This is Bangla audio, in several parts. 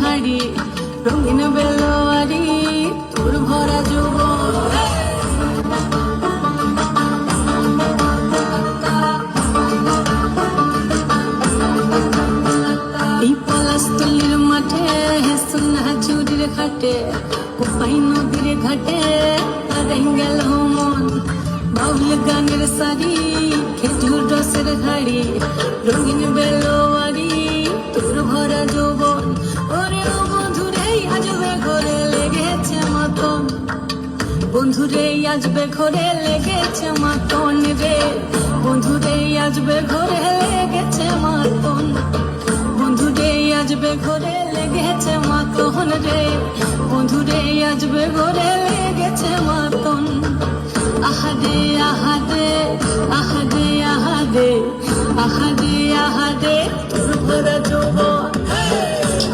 হাড়ি রঙিন বেলোয়ারি তোর ভরা যৌবন। এই পলাশতলির মাঠে সোনা চুরির খাটে কোপাই নদীর ঘাটে গেল মন। বাউল গানের শাড়ি খেজুর রসের হাড়ি রঙিন বেলোয়ারি তোর ভরা যৌবন। ওরে ও বন্ধুরে আজবে ঘরে লেগেছে মাতন, বন্ধুরে আজবে ঘরে লেগেছে মাতন রে, বন্ধুরে আজবে ঘরে লেগেছে মাতন, বন্ধুরে আজবে ঘরে লেগেছে মাতন রে, বন্ধুরে আজবে ঘরে লেগেছে মাতন। আহাদে আহাদে আহাদে আহাদে আহাদে আহাদে তোর ভরা যৌবন।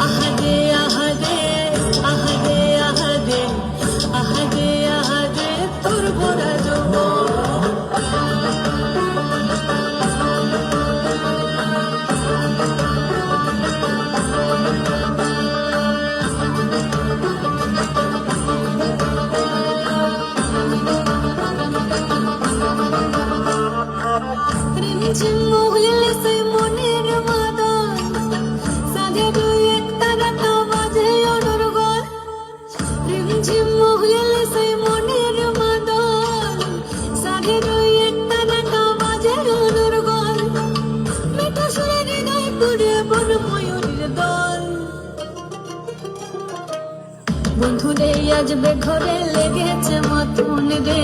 আহাদে আহাদে আহাদে আহাদে আহাদে আহাদে তোর ভরা যৌবন। রিমঝিম মহিলে সে মনের মাদন সাধে দুই একটা রাতা বাজে অনুর গল। রিমঝিম মহিলে সে মনের মাদন সাধে দুই একটা রাতা বাজে অনুর গল। মিঠা সুরে হৃদয় পুরে বন ময়ূরের দল। বন্ধুরে আজবে ঘরে লেগেছে মাতন রে,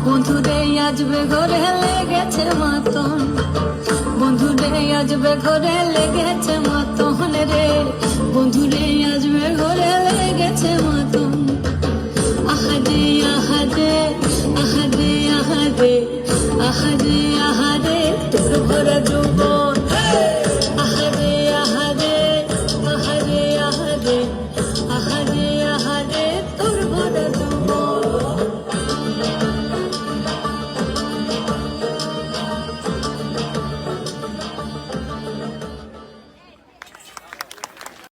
বন্ধুরে আজবে ঘরে লেগেছে মাতন, বন্ধুরে আজবে ঘরে লেগেছে